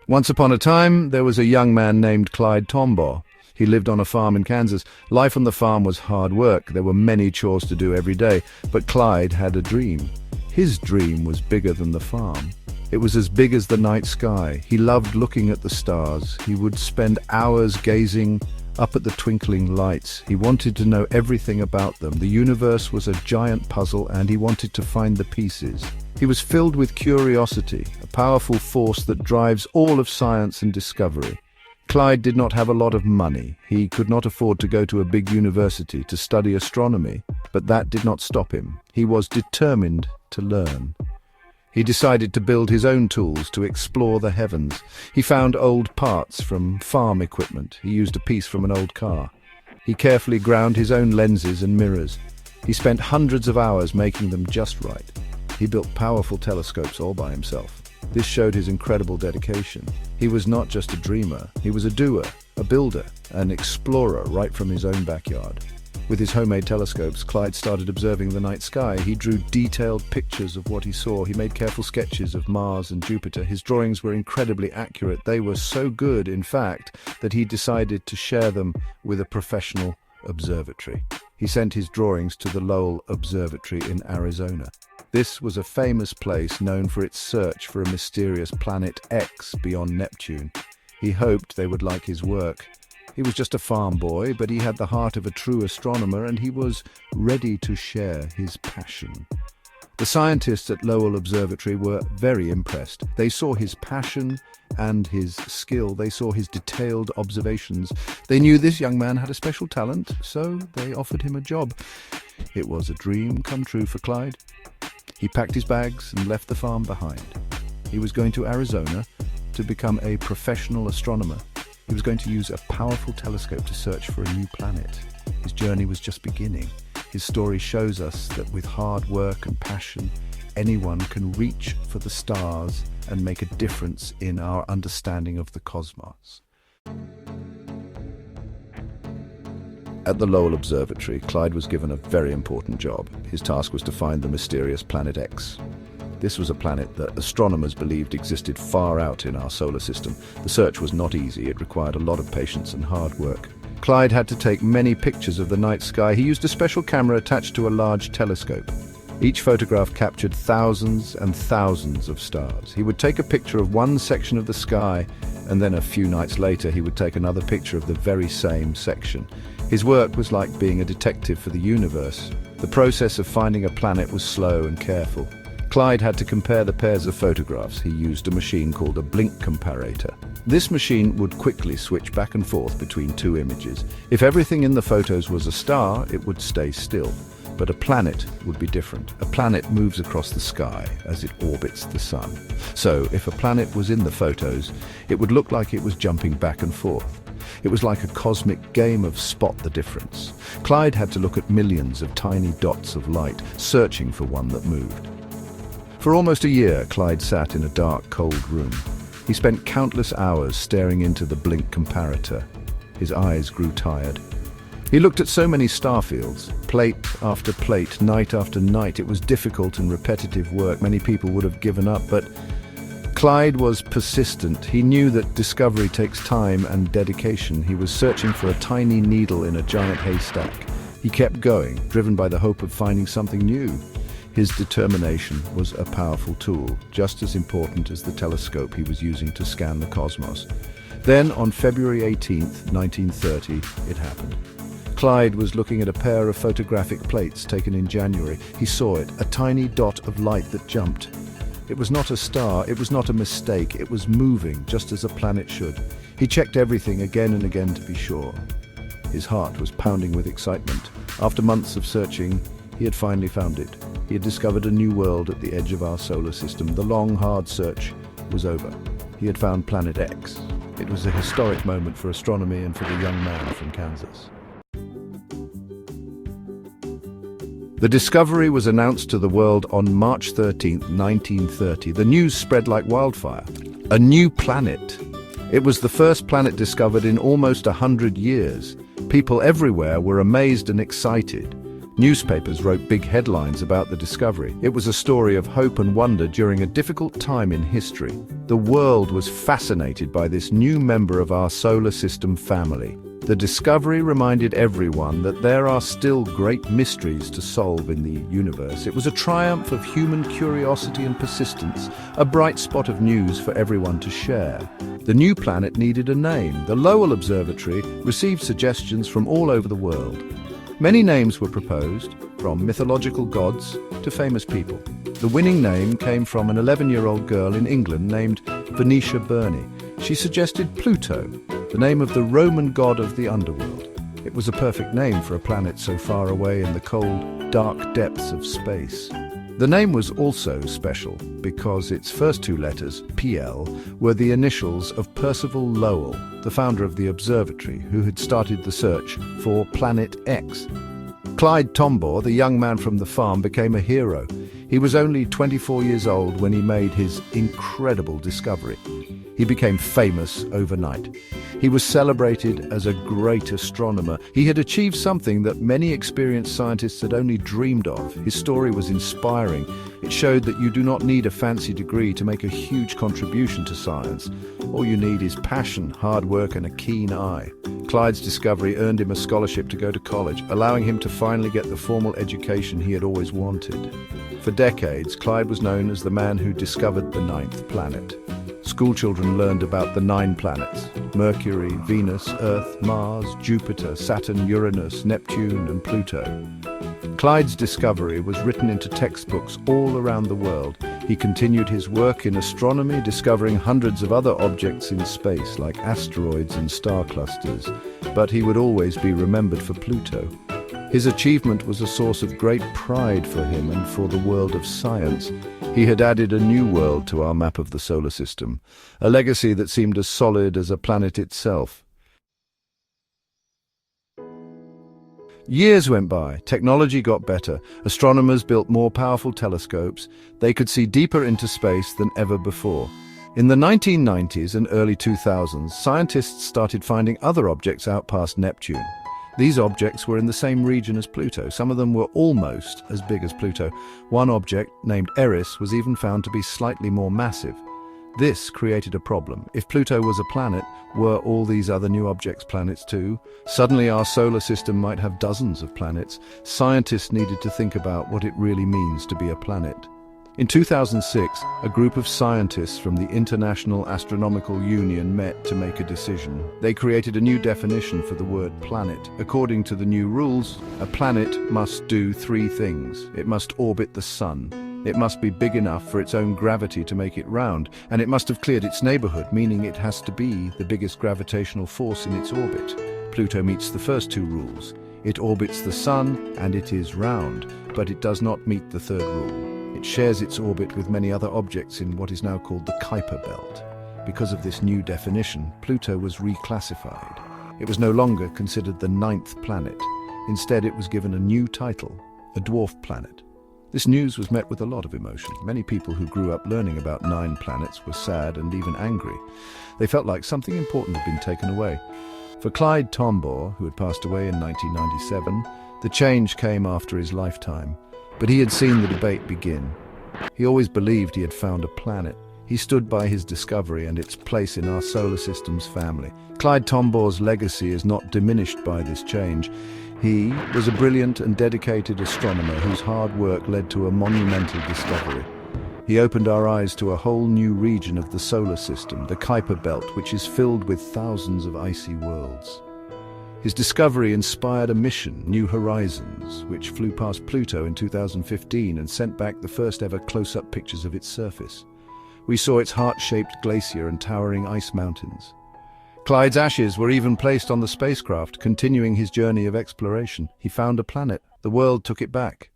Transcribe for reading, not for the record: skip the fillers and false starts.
Once upon a time, there was a young man named Clyde Tombaugh. He lived on a farm in Kansas. Life on the farm was hard work. There were many chores to do every day, but Clyde had a dream. His dream was bigger than the farm. It was as big as the night sky. He loved looking at the stars. He would spend hours gazing up at the twinkling lights. He wanted to know everything about them. The universe was a giant puzzle, and he wanted to find the pieces. He was filled with curiosity, a powerful force that drives all of science and discovery. Clyde did not have a lot of money. He could not afford to go to a big university to study astronomy, but that did not stop him. He was determined to learn. He decided to build his own tools to explore the heavens. He found old parts from farm equipment. He used a piece from an old car. He carefully ground his own lenses and mirrors. He spent hundreds of hours making them just right. He built powerful telescopes all by himself. This showed his incredible dedication. He was not just a dreamer, he was a doer, a builder, an explorer right from his own backyard. With his homemade telescopes, Clyde started observing the night sky. He drew detailed pictures of what he saw. He made careful sketches of Mars and Jupiter. His drawings were incredibly accurate. They were so good, in fact, that he decided to share them with a professional observatory. He sent his drawings to the Lowell Observatory in Arizona. This was a famous place known for its search for a mysterious planet X beyond Neptune. He hoped they would like his work. He was just a farm boy, but he had the heart of a true astronomer, and he was ready to share his passion. The scientists at Lowell Observatory were very impressed. They saw his passion and his skill. They saw his detailed observations. They knew this young man had a special talent, so they offered him a job. It was a dream come true for Clyde. He packed his bags and left the farm behind. He was going to Arizona to become a professional astronomer. He was going to use a powerful telescope to search for a new planet. His journey was just beginning. His story shows us that with hard work and passion, anyone can reach for the stars and make a difference in our understanding of the cosmos. At the Lowell Observatory, Clyde was given a very important job. His task was to find the mysterious planet X. This was a planet that astronomers believed existed far out in our solar system. The search was not easy. It required a lot of patience and hard work. Clyde had to take many pictures of the night sky. He used a special camera attached to a large telescope. Each photograph captured thousands and thousands of stars. He would take a picture of one section of the sky, and then a few nights later he would take another picture of the very same section. His work was like being a detective for the universe. The process of finding a planet was slow and careful. Clyde had to compare the pairs of photographs. He used a machine called a blink comparator. This machine would quickly switch back and forth between two images. If everything in the photos was a star, it would stay still. But a planet would be different. A planet moves across the sky as it orbits the sun. So, if a planet was in the photos, it would look like it was jumping back and forth. It was like a cosmic game of spot the difference. Clyde had to look at millions of tiny dots of light, searching for one that moved. For almost a year, Clyde sat in a dark, cold room. He spent countless hours staring into the blink comparator. His eyes grew tired. He looked at so many star fields, plate after plate, night after night. It was difficult and repetitive work. Many people would have given up, but Clyde was persistent. He knew that discovery takes time and dedication. He was searching for a tiny needle in a giant haystack. He kept going, driven by the hope of finding something new. His determination was a powerful tool, just as important as the telescope he was using to scan the cosmos. Then, on February 18th, 1930, it happened. Clyde was looking at a pair of photographic plates taken in January. He saw it, a tiny dot of light that jumped. It was not a star, it was not a mistake, it was moving, just as a planet should. He checked everything again and again to be sure. His heart was pounding with excitement. After months of searching, he had finally found it. He had discovered a new world at the edge of our solar system. The long, hard search was over. He had found Planet X. It was a historic moment for astronomy and for the young man from Kansas. The discovery was announced to the world on March 13, 1930. The news spread like wildfire. A new planet. It was the first planet discovered in almost 100 years. People everywhere were amazed and excited. Newspapers wrote big headlines about the discovery. It was a story of hope and wonder during a difficult time in history. The world was fascinated by this new member of our solar system family. The discovery reminded everyone that there are still great mysteries to solve in the universe. It was a triumph of human curiosity and persistence, a bright spot of news for everyone to share. The new planet needed a name. The Lowell Observatory received suggestions from all over the world. Many names were proposed, from mythological gods to famous people. The winning name came from an 11-year-old girl in England named Venetia Burney. She suggested Pluto, the name of the Roman god of the underworld. It was a perfect name for a planet so far away in the cold, dark depths of space. The name was also special because its first two letters, PL, were the initials of Percival Lowell, the founder of the observatory, who had started the search for Planet X. Clyde Tombaugh, the young man from the farm, became a hero. He was only 24 years old when he made his incredible discovery. He became famous overnight. He was celebrated as a great astronomer. He had achieved something that many experienced scientists had only dreamed of. His story was inspiring. It showed that you do not need a fancy degree to make a huge contribution to science. All you need is passion, hard work, and a keen eye. Clyde's discovery earned him a scholarship to go to college, allowing him to finally get the formal education he had always wanted. For decades, Clyde was known as the man who discovered the ninth planet. Schoolchildren learned about the 9 planets: Mercury, Venus, Earth, Mars, Jupiter, Saturn, Uranus, Neptune, and Pluto. Clyde's discovery was written into textbooks all around the world. He continued his work in astronomy, discovering hundreds of other objects in space, like asteroids and star clusters. But he would always be remembered for Pluto. His achievement was a source of great pride for him and for the world of science. He had added a new world to our map of the solar system, a legacy that seemed as solid as a planet itself. Years went by, technology got better, astronomers built more powerful telescopes, they could see deeper into space than ever before. In the 1990s and early 2000s, scientists started finding other objects out past Neptune. These objects were in the same region as Pluto. Some of them were almost as big as Pluto. One object, named Eris, was even found to be slightly more massive. This created a problem. If Pluto was a planet, were all these other new objects planets too? Suddenly our solar system might have dozens of planets. Scientists needed to think about what it really means to be a planet. In 2006, a group of scientists from the International Astronomical Union met to make a decision. They created a new definition for the word planet. According to the new rules, a planet must do 3 things. It must orbit the sun. It must be big enough for its own gravity to make it round, and it must have cleared its neighborhood, meaning it has to be the biggest gravitational force in its orbit. Pluto meets the first 2 rules. It orbits the sun, and it is round, but it does not meet the 3rd rule. It shares its orbit with many other objects in what is now called the Kuiper belt. Because of this new definition, Pluto was reclassified. It was no longer considered the 9th planet. Instead, it was given a new title, a dwarf planet. This news was met with a lot of emotion. Many people who grew up learning about 9 planets were sad and even angry. They felt like something important had been taken away. For Clyde Tombaugh, who had passed away in 1997, the change came after his lifetime. But he had seen the debate begin. He always believed he had found a planet. He stood by his discovery and its place in our solar system's family. Clyde Tombaugh's legacy is not diminished by this change. He was a brilliant and dedicated astronomer whose hard work led to a monumental discovery. He opened our eyes to a whole new region of the solar system, the Kuiper belt, which is filled with thousands of icy worlds. His discovery inspired a mission, New Horizons, which flew past Pluto in 2015 and sent back the first ever close-up pictures of its surface. We saw its heart-shaped glacier and towering ice mountains. Clyde's ashes were even placed on the spacecraft, continuing his journey of exploration. He found a planet. The world took it back.